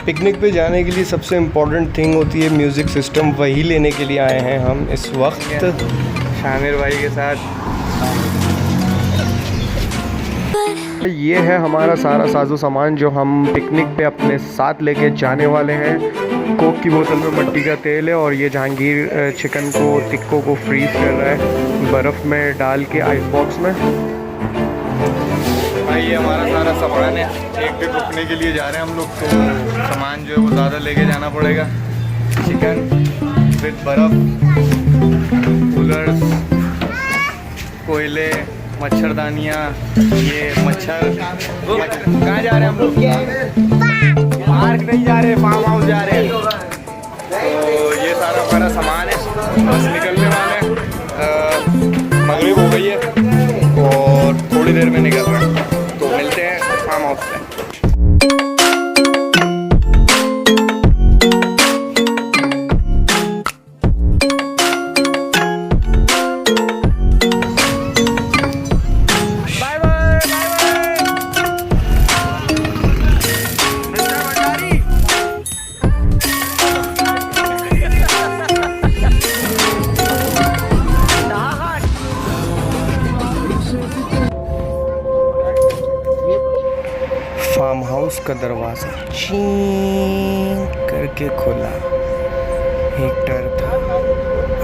Picnic पे जाने के लिए सबसे इम्पोर्टेंट थिंग होती है म्यूज़िक सिस्टम, वही लेने के लिए आए हैं हम इस वक्त शामिर भाई के साथ। ये है हमारा सारा साजो सामान जो हम पिकनिक पे अपने साथ लेके जाने वाले हैं। कोक की बोतल में मट्टी का तेल है और ये जहांगीर चिकन को टिक्कों को फ्रीज़ कर रहा है बर्फ़ में डाल के आइस बॉक्स में। भाई ये हमारा सारा सामान है, एक दिन रुकने के लिए जा रहे हैं हम लोग, तो सामान जो है वो ज़्यादा लेके जाना पड़ेगा। चिकन विद बर्फ़, कूलर्स, कोयले, मच्छरदानियाँ, ये मच्छर। कहाँ जा रहे हैं हम लोग? पार्क नहीं जा रहे, फार्म हाउस जा रहे हैं। तो ये सारा हमारा सामान है, बस निकलने वाले हैं। मगरिब हो गई है और थोड़ी देर में निकल रहे हैं, तो मिलते हैं फार्म हाउस पे। फार्म हाउस का दरवाज़ा चीं करके खुला। एक डर था,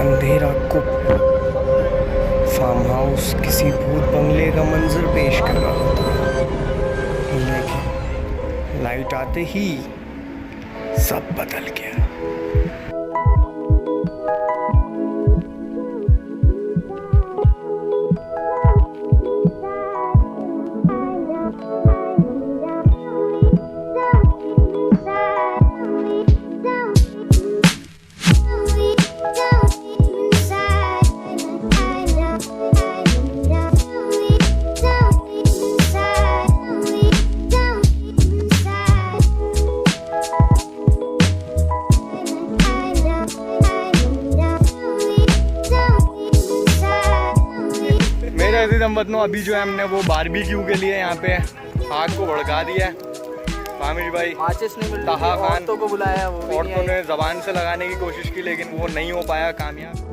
अंधेरा कुप। फार्म हाउस किसी भूत बंगले का मंजर पेश कर रहा था, लेकिन लाइट आते ही सब बदल गया। हमवतनों, अभी जो है हमने वो बारबेक्यू के लिए यहाँ पे आग को भड़का दिया है। आमिर भाई माचिस नहीं मिल रही, ताहा खान औरतों को बुलाया, वो भी औरतों ने ज़बान से लगाने की कोशिश की, लेकिन वो नहीं हो पाया कामयाब।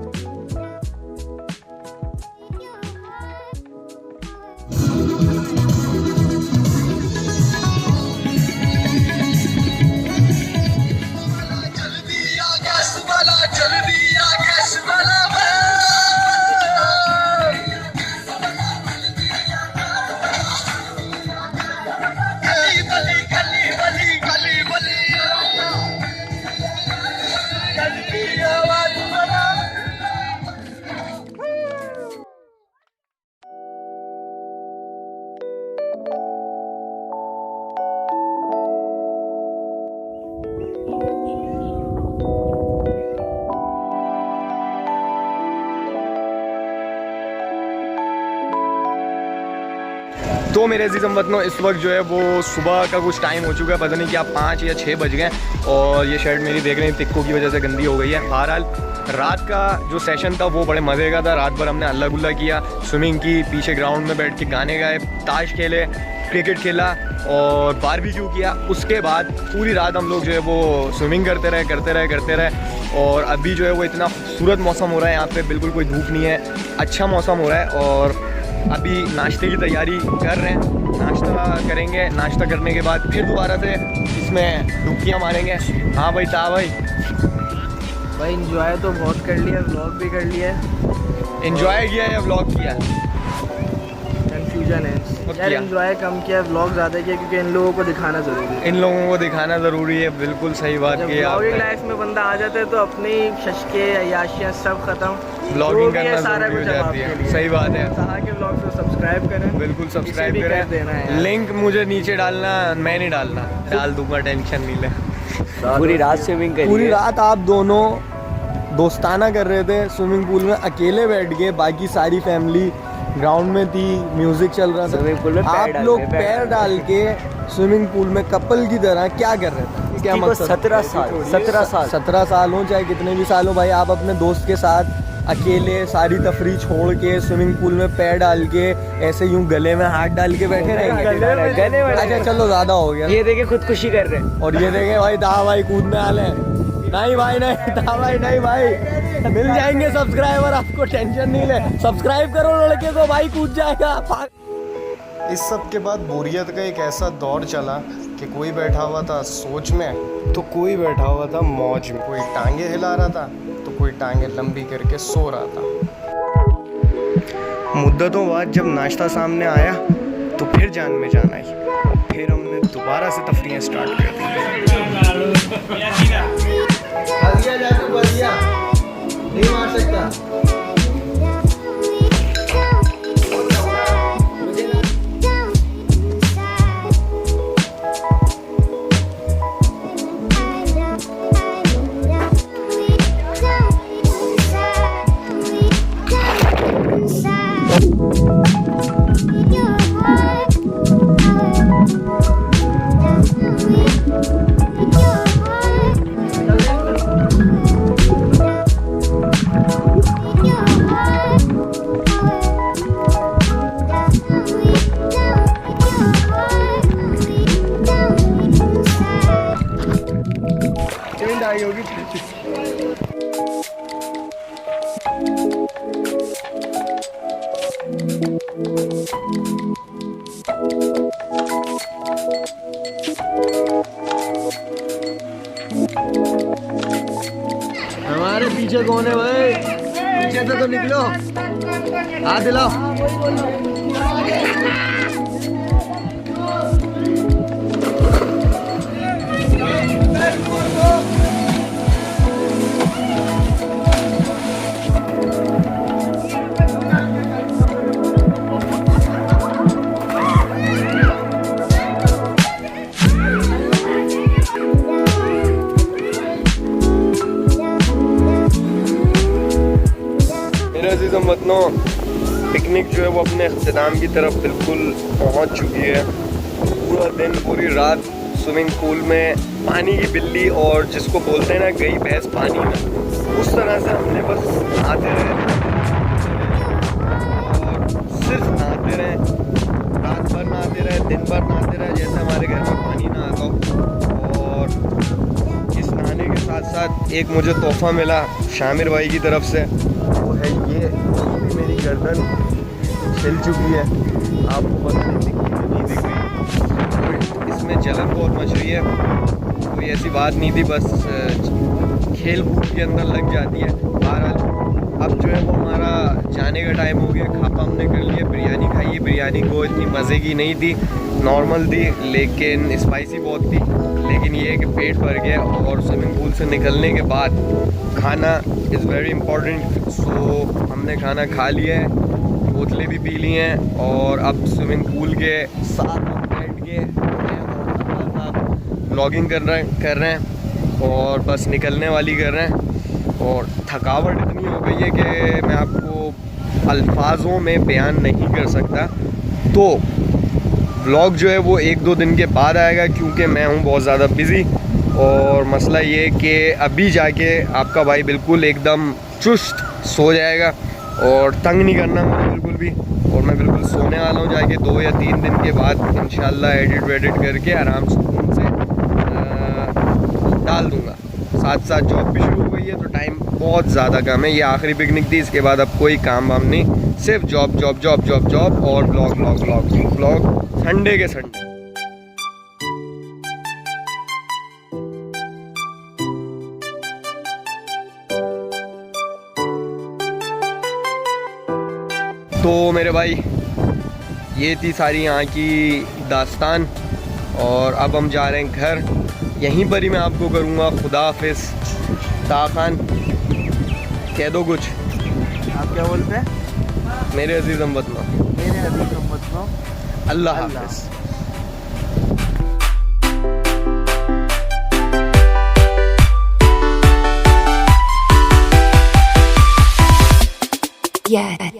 तो मेरे अजीज़ हमवतनों, इस वक्त जो है वो सुबह का कुछ टाइम हो चुका है, पता नहीं क्या 5 या 6 बज गए और ये शर्ट मेरी देख रहे हैं टिक्कों की वजह से गंदी हो गई है। बहरहाल रात का जो सेशन था वो बड़े मज़े का था। रात भर हमने अल्लाह गुल्ला किया, स्विमिंग की, पीछे ग्राउंड में बैठ के गाने गाए, ताश खेले, क्रिकेट खेला और बारबेक्यू किया। उसके बाद पूरी रात हम लोग जो है वो स्विमिंग करते रहे और अभी जो है वो इतना खूबसूरत मौसम हो रहा है यहाँ पे, बिल्कुल कोई धूप नहीं है, अच्छा मौसम हो रहा है। और अभी नाश्ते की तैयारी कर रहे हैं, नाश्ता करेंगे, नाश्ता करने के बाद फिर दोबारा से इसमें डुबकियाँ मारेंगे। हाँ भाई, ता भाई इंजॉय तो बहुत कर लिया, व्लॉग भी कर लिया। एंजॉय किया या व्लॉग किया? कंफ्यूजन है। वक्त यार किया। एंजॉय कम किया, व्लॉग ज़्यादा किया क्योंकि इन लोगों को दिखाना ज़रूरी है। इन लोगों को दिखाना ज़रूरी है, बिल्कुल सही बात जब की है ब्लॉगिंग आपने। लाइफ में बंदा आ जाता है तो अपनी शशके अय्याशियाँ सब खत्म, ब्लॉगिंग जो भी है करना सारा ज़रूरी कुछ हो अब जाती आपके है, लिए। सही बात है। सहा के ब्लॉग को सब्सक्राइब करें, बिल्कुल इसे सब्सक्राइब भी कर देना करें। है यार। लिंक मुझे नीचे डालना, मैं नहीं डालना, डाल दूंगा, टेंशन नहीं ले। पूरी रात स्विमिंग करी पूरी है। रात आप दोनों दोस्ताना कर रहे थे स्विमिंग पूल में, अकेले बैठ के, बाकी सारी फैमिली ग्राउंड में थी, म्यूजिक चल रहा स्विमिंग पूल में था, पैर आप डाल लोग के, पैर डाल के स्विमिंग पूल में कपल की तरह क्या कर रहे थे? क्या मकसद? 17 साल 17 साल 17 साल हो चाहे कितने भी साल हो भाई, आप अपने दोस्त के साथ अकेले सारी तफरी छोड़ के स्विमिंग पूल में पैर डाल के ऐसे यूं गले में हाथ डाल के बैठे रहेंगे? गले में अच्छा चलो ज्यादा हो गया। ये देखे खुदकुशी कर रहे हैं। और ये देखे भाई दा भाई कूदने वाले हैं। नहीं भाई नहीं, दा भाई नहीं भाई, मिल जाएंगे सब्सक्राइबर आपको, टेंशन नहीं ले। सब्सक्राइब करो लड़के को, भाई कूद जाएगा। इस सब के बाद बोरियत का एक ऐसा दौर चला कि कोई बैठा हुआ था सोच में, तो कोई बैठा हुआ था मौज में। कोई टांगे हिला रहा था तो कोई टांगे लंबी करके सो रहा था। मुद्दतों बाद जब नाश्ता सामने आया तो फिर जान में जान आई, और फिर हमने दोबारा से तफरीहें स्टार्ट कर दी। नहीं मार सकता। आई होगी। हमारे पीछे कौन है भाई? पीछे से तो निकलो, हाथ हिलाओ। अज़ीज़ वतनों, पिकनिक जो है वो अपने अख्ताम की तरफ बिल्कुल पहुंच चुकी है। पूरा दिन पूरी रात स्विमिंग पूल में पानी की बिल्ली, और जिसको बोलते हैं ना गई भैंस पानी में, उस तरह से हमने बस नहाते रहे और सिर्फ नहाते रहे, रात भर नहाते रहे, दिन भर नहाते रहे, जैसे हमारे घर में पानी ना आता हो। और इस नहाने के साथ साथ एक मुझे तोहफ़ा मिला शामिर भाई की तरफ से, वो है ये। मेरी गर्दन छिल चुकी है, आपको पता नहीं दिख रही नहीं दिख रही, इसमें जलन बहुत मच रही है। कोई ऐसी बात नहीं थी, बस खेल कूद के अंदर लग जाती है। बहरहाल अब जो है वो हमारा जाने का टाइम हो गया। खापा हमने कर लिया, बिरयानी खाई। बिरयानी को इतनी मज़े की नहीं थी, नॉर्मल थी, लेकिन स्पाइसी बहुत थी। लेकिन ये है कि पेट भर गया, और स्विमिंग पूल से निकलने के बाद खाना इज़ वेरी इम्पॉर्टेंट। सो हमने खाना खा लिया है, बोतलें भी पी ली हैं, और अब स्विमिंग पूल के साथ बैठ के व्लॉगिंग कर रहे हैं और बस निकलने वाली कर रहे हैं। और थकावट इतनी हो गई है कि मैं आपको अल्फाजों में बयान नहीं कर सकता। तो व्लॉग जो है वो 1-2 दिन के बाद आएगा, क्योंकि मैं हूँ बहुत ज़्यादा बिज़ी। और मसला ये कि अभी जाके आपका भाई बिल्कुल एकदम चुस्त सो जाएगा, और तंग नहीं करना मुझे बिल्कुल भी। और मैं बिल्कुल सोने वाला हूँ जाके 2 या 3 दिन के बाद इंशाल्लाह एडिट वेडिट करके आराम सुकून से डाल दूँगा। साथ साथ जॉब भी शुरू हो गई है, तो टाइम बहुत ज़्यादा कम है। ये आखिरी पिकनिक थी, इसके बाद अब कोई काम वाम नहीं, सिर्फ job job job job job और blog blog blog blog Sunday के संडे। तो मेरे भाई ये थी सारी यहाँ की दास्तान। और अब हम जा रहे हैं घर। यहीं पर ही मैं आपको करूँगा खुदा हाफिज़। ता खान कह दो कुछ। आप क्या बोलते हैं? मेरे अजीज़ हमवतनों, मेरे अजीज हमवतनों, अल्लाह अल्लाह। हाफिज़। Yeah.